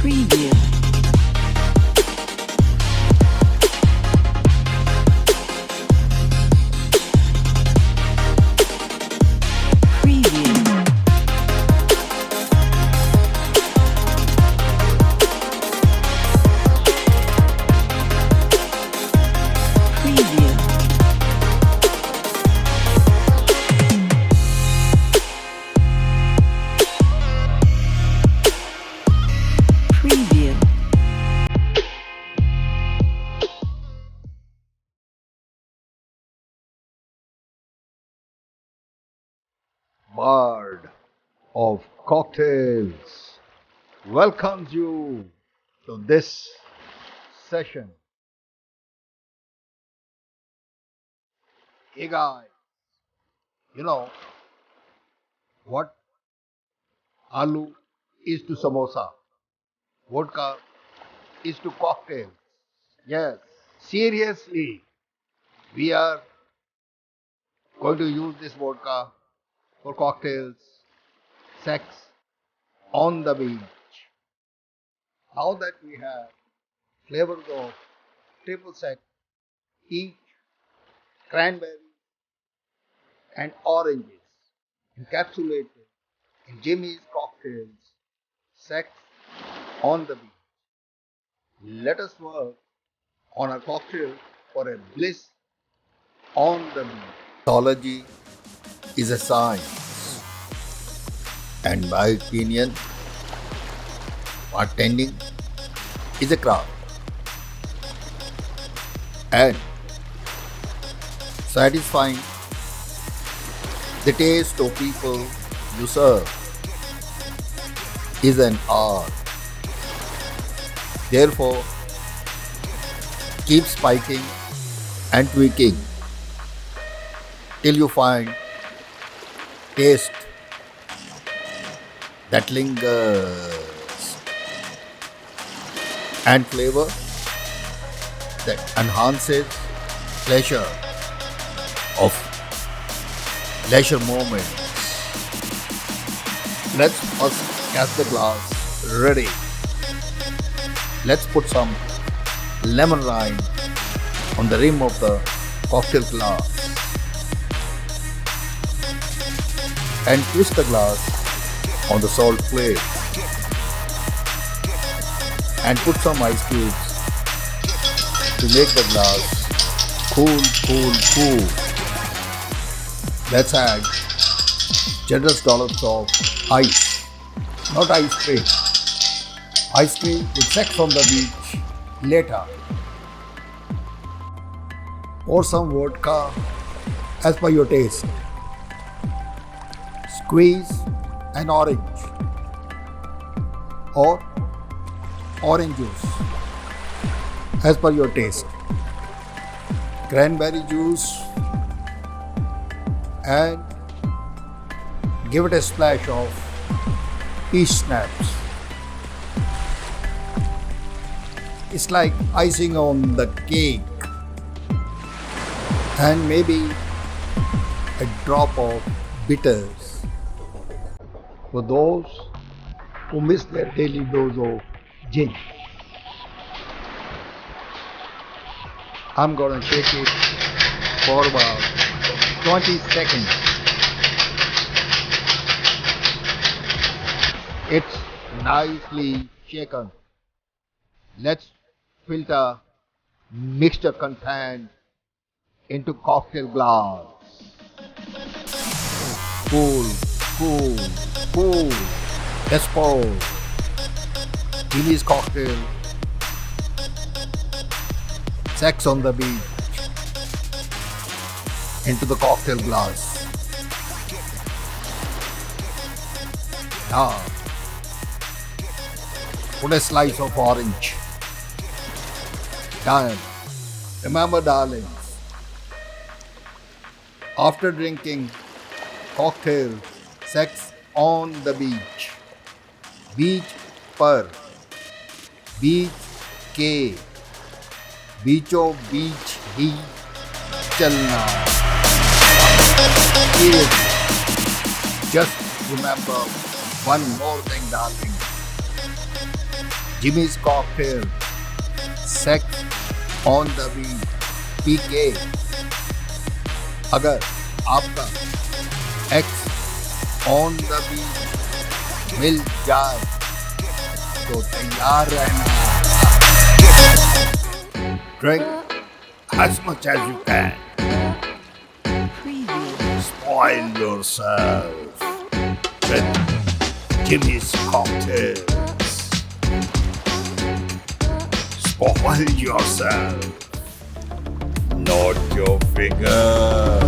Preview. Preview. Preview. Preview. Bard of Cocktails welcomes you to this session. Hey guys, you know what aloo is to samosa, vodka is to cocktails. Yes, seriously, we are going to use this vodka for cocktails, sex on the beach. Now that we have flavors of triple sec, peach, cranberry, and oranges encapsulated in Jimmy's cocktails, sex on the beach. Let us work on a cocktail for a bliss on the beach. Mixology is a science, and in my opinion, bartending is a craft. And satisfying the taste of people you serve is an art. Therefore, keep spiking and tweaking till you find taste that lingers and flavor that enhances pleasure of leisure moments. Let's first catch the glass ready. Let's put some lemon rind on the rim of the cocktail glass and twist the glass on the salt plate and put some ice cubes to make the glass cool. Let's add generous dollops of ice, not ice cream. Ice cream with sex on the beach later. Pour some vodka as per your taste. Squeeze an orange or orange juice as per your taste. Cranberry juice and give it a splash of peach schnapps. It's like icing on the cake, and maybe a drop of bitters for those who miss their daily dose of gin. I'm gonna shake it for about 20 seconds. It's nicely shaken. Let's filter mixture content into cocktail glass. Cool. Let's pour Jimmy's cocktail, sex on the beach, into the cocktail glass. Now, put a slice of orange. Done. Remember, darlings, after drinking cocktail, sex on the beach, beach पर बीच के बीचों बीच ही चलना. Seriously, just remember one more thing, darling. Jimmy's cocktail, sex on the beach, PK. अगर आपका x on the beach मिल जाए तो तैयार रहना. Drink as much as you can. Preview. Spoil yourself with Jimmy's cocktails. Spoil yourself, not your fingers.